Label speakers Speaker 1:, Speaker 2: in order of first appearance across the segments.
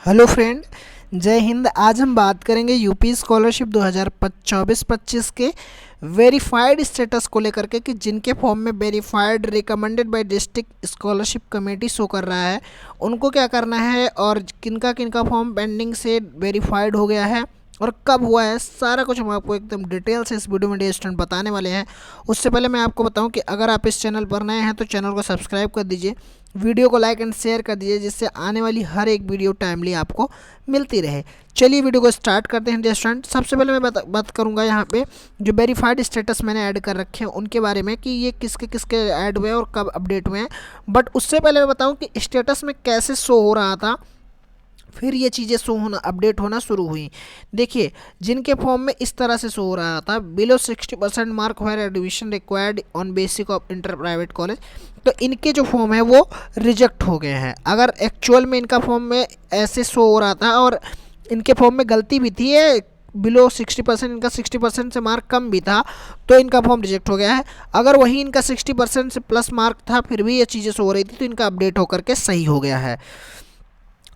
Speaker 1: Hello friend, जय हिंद। आज हम बात करेंगे यूपी स्कॉलरशिप 2024-25 के वेरीफाइड स्टेटस को लेकर के कि जिनके फॉर्म में verified recommended by district scholarship committee show कर रहा है उनको क्या करना है और किनका किनका फॉर्म पेंडिंग से वेरीफाइड हो गया है और कब हुआ है, सारा कुछ हम आपको एकदम डिटेल से इस वीडियो में डियर स्टूडेंट बताने वाले हैं। उससे पहले मैं आपको बताऊं कि अगर आप इस चैनल पर नए हैं तो चैनल को सब्सक्राइब कर दीजिए, वीडियो को लाइक एंड शेयर कर दीजिए, जिससे आने वाली हर एक वीडियो टाइमली आपको मिलती रहे। चलिए वीडियो को स्टार्ट करते हैं डियर स्टूडेंट। सबसे पहले मैं बात करूंगा यहाँ पे जो वेरीफाइड स्टेटस मैंने ऐड कर रखे हैं उनके बारे में कि ये किसके किसके ऐड हुए और कब अपडेट हुए हैं। बट उससे पहले मैं बताऊँ कि स्टेटस में कैसे शो हो रहा था, फिर ये चीज़ें शो होना अपडेट होना शुरू हुई। देखिए, जिनके फॉर्म में इस तरह से शो हो रहा था, below 60% mark where admission required on basic of inter private college, तो इनके जो फॉर्म है वो रिजेक्ट हो गए हैं। अगर एक्चुअल में इनका फॉर्म में ऐसे शो हो रहा था और इनके फॉर्म में गलती भी थी, बिलो 60%, इनका 60% से मार्क कम भी था, तो इनका फॉर्म रिजेक्ट हो गया है। अगर वही इनका 60% से प्लस मार्क था फिर भी ये चीज़ें शो हो रही थी, तो इनका अपडेट होकर के सही हो गया है।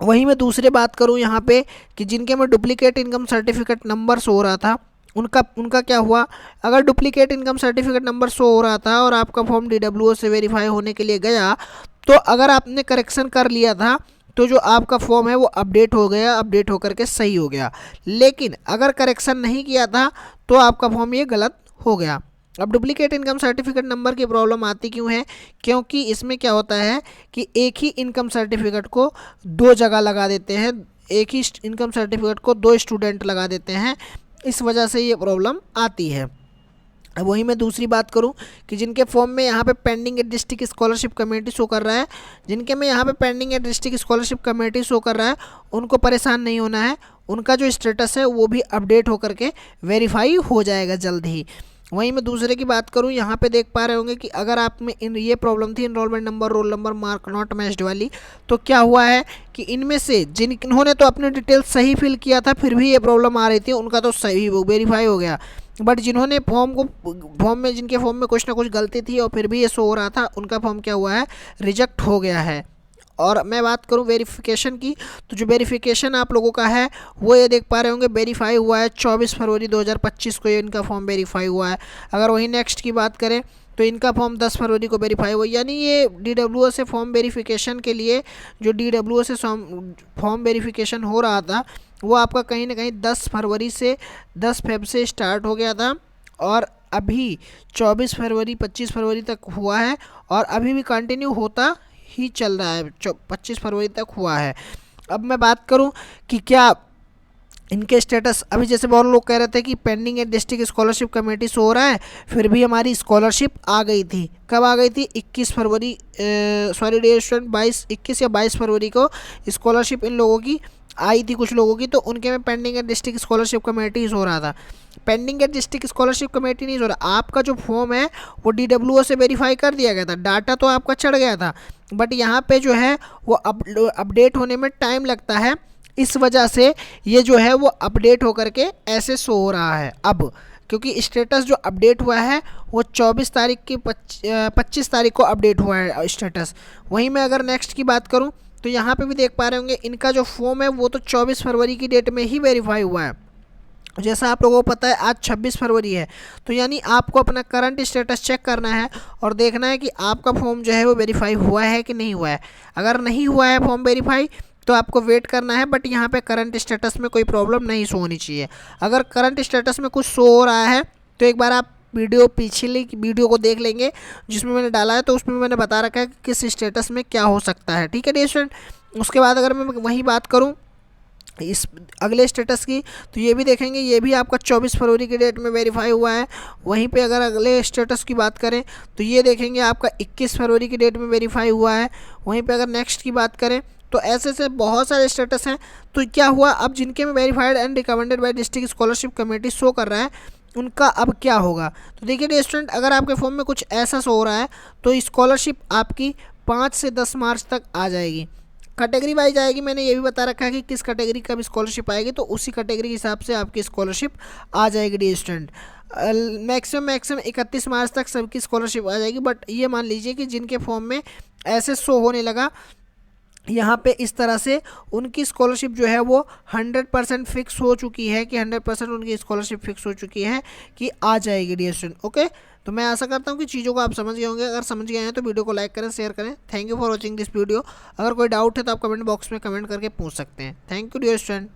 Speaker 1: वहीं मैं दूसरी बात करूं यहाँ पे कि जिनके में duplicate income certificate number show हो रहा था उनका उनका क्या हुआ। अगर duplicate income certificate number show हो रहा था और आपका फॉर्म डीडब्ल्यूओ से वेरीफाई होने के लिए गया, तो अगर आपने करेक्शन कर लिया था तो जो आपका फॉर्म है वो अपडेट हो गया, अपडेट होकर के सही हो गया। लेकिन अगर करेक्शन नहीं किया था तो आपका फॉर्म ये गलत हो गया। अब डुप्लीकेट इनकम सर्टिफिकेट नंबर की प्रॉब्लम आती क्यों है? क्योंकि इसमें क्या होता है कि एक ही इनकम सर्टिफिकेट को दो जगह लगा देते हैं, एक ही इनकम सर्टिफिकेट को दो स्टूडेंट लगा देते हैं, इस वजह से ये प्रॉब्लम आती है। अब वही मैं दूसरी बात करूं कि जिनके फॉर्म में यहाँ पे pending at district scholarship committee show कर रहा है, जिनके में यहाँ पे pending at district scholarship committee show कर रहा है उनको परेशान नहीं होना है, उनका जो स्टेटस है वो भी अपडेट होकर के वेरीफाई हो जाएगा जल्द ही। वहीं मैं दूसरे की बात करूं, यहाँ पे देख पा रहे होंगे कि अगर आप में इन ये प्रॉब्लम थी enrolment number roll number mark not matched वाली, तो क्या हुआ है कि इनमें से जिन्होंने तो अपने डिटेल्स सही फिल किया था फिर भी ये प्रॉब्लम आ रही थी, उनका तो सही वेरीफाई हो गया। बट जिन्होंने फॉर्म में जिनके फॉर्म में कुछ ना कुछ गलती थी और फिर भी ये शो हो रहा था, उनका फॉर्म क्या हुआ है, रिजेक्ट हो गया है। और मैं बात करूं वेरिफिकेशन की, तो जो वेरिफिकेशन आप लोगों का है वो ये देख पा रहे होंगे वेरीफाई हुआ है 24 फरवरी 2025 को, ये इनका फॉर्म वेरीफाई हुआ है। अगर वही नेक्स्ट की बात करें तो इनका फॉर्म 10 फरवरी को वेरीफाई हुआ, यानी ये डीडब्ल्यूओ से फॉर्म वेरिफिकेशन के लिए जो डीडब्ल्यूओ से फॉर्म वेरिफिकेशन हो रहा था वो आपका कहीं ना कहीं 10 फरवरी से 10 फेब से स्टार्ट हो गया था और अभी 24 फरवरी 25 फरवरी तक हुआ है और अभी भी कंटिन्यू होता ही चल रहा है, 25 फरवरी तक हुआ है। अब मैं बात करूं कि क्या इनके स्टेटस, अभी जैसे बहुत लोग कह रहे थे कि पेंडिंग है डिस्ट्रिक्ट स्कॉलरशिप कमेटी शो हो रहा है, फिर भी हमारी स्कॉलरशिप आ गई थी। कब आ गई थी? 21 फरवरी, सॉरी डियर स्टूडेंट, 21 या 22 फरवरी को स्कॉलरशिप इन लोगों की आई थी, कुछ लोगों की, तो उनके में पेंडिंग है डिस्ट्रिक्ट स्कॉलरशिप कमेटी हो रहा था। पेंडिंग है डिस्ट्रिक्ट स्कॉलरशिप कमेटी नहीं हो रहा, आपका जो फॉर्म है वो डीडब्ल्यूओ से वेरीफाई कर दिया गया था, डाटा तो आपका चढ़ गया था, बट यहाँ पे जो है वो अपडेट होने में टाइम लगता है, इस वजह से ये जो है वो अपडेट होकर के ऐसे शो हो रहा है। अब क्योंकि स्टेटस जो अपडेट हुआ है वो 24 तारीख की 25 तारीख को अपडेट हुआ है स्टेटस। वहीं मैं अगर नेक्स्ट की बात करूं तो यहाँ पे भी देख पा रहे होंगे इनका जो फॉर्म है वो तो 24 फरवरी की डेट में ही वेरीफाई हुआ है। जैसा आप लोगों को पता है आज 26 फरवरी है, तो यानी आपको अपना करंट स्टेटस चेक करना है और देखना है कि आपका फॉर्म जो है वो वेरीफाई हुआ है कि नहीं हुआ है। अगर नहीं हुआ है फॉर्म वेरीफाई तो आपको वेट करना है, बट यहाँ पे करंट स्टेटस में कोई प्रॉब्लम नहीं शो होनी चाहिए। अगर करंट स्टेटस में कुछ शो हो रहा है तो एक बार आप पिछली वीडियो को देख लेंगे जिसमें मैंने डाला है, तो उसमें मैंने बता रखा है कि किस स्टेटस में क्या हो सकता है, ठीक है डियर स्टूडेंट। उसके बाद अगर मैं वही बात करूँ इस अगले स्टेटस की, तो ये भी देखेंगे, ये भी आपका 24 फरवरी की डेट में वेरीफाई हुआ है। वहीं पे अगर अगले स्टेटस की बात करें तो ये देखेंगे आपका 21 फरवरी की डेट में वेरीफाई हुआ है। वहीं पे अगर नेक्स्ट की बात करें तो ऐसे से बहुत सारे स्टेटस हैं। तो क्या हुआ, अब जिनके में verified and recommended by district scholarship committee show कर रहा है उनका अब क्या होगा। तो देखिए डियर स्टूडेंट, अगर आपके फॉर्म में कुछ ऐसा शो हो रहा है तो स्कॉलरशिप आपकी 5 से 10 मार्च तक आ जाएगी। कैटेगरी वाइज आएगी, मैंने ये भी बता रखा है कि किस कैटेगरी का भी स्कॉलरशिप आएगी, तो उसी कैटेगरी के हिसाब से आपकी स्कॉलरशिप आ जाएगी डियर स्टूडेंट। मैक्सिमम 31 मार्च तक सबकी स्कॉलरशिप आ जाएगी। बट ये मान लीजिए कि जिनके फॉर्म में ऐसे शो होने लगा यहाँ पे इस तरह से उनकी स्कॉलरशिप जो है वो 100% फिक्स हो चुकी है, कि 100% उनकी स्कॉलरशिप फिक्स हो चुकी है कि आ जाएगी डियर स्टूडेंट। ओके, तो मैं आशा करता हूँ कि चीज़ों को आप समझ गए होंगे। अगर समझ गए हैं तो वीडियो को लाइक करें, शेयर करें। Thank you for watching this video. अगर कोई डाउट है तो आप कमेंट बॉक्स में कमेंट करके पूछ सकते हैं। Thank you dear student.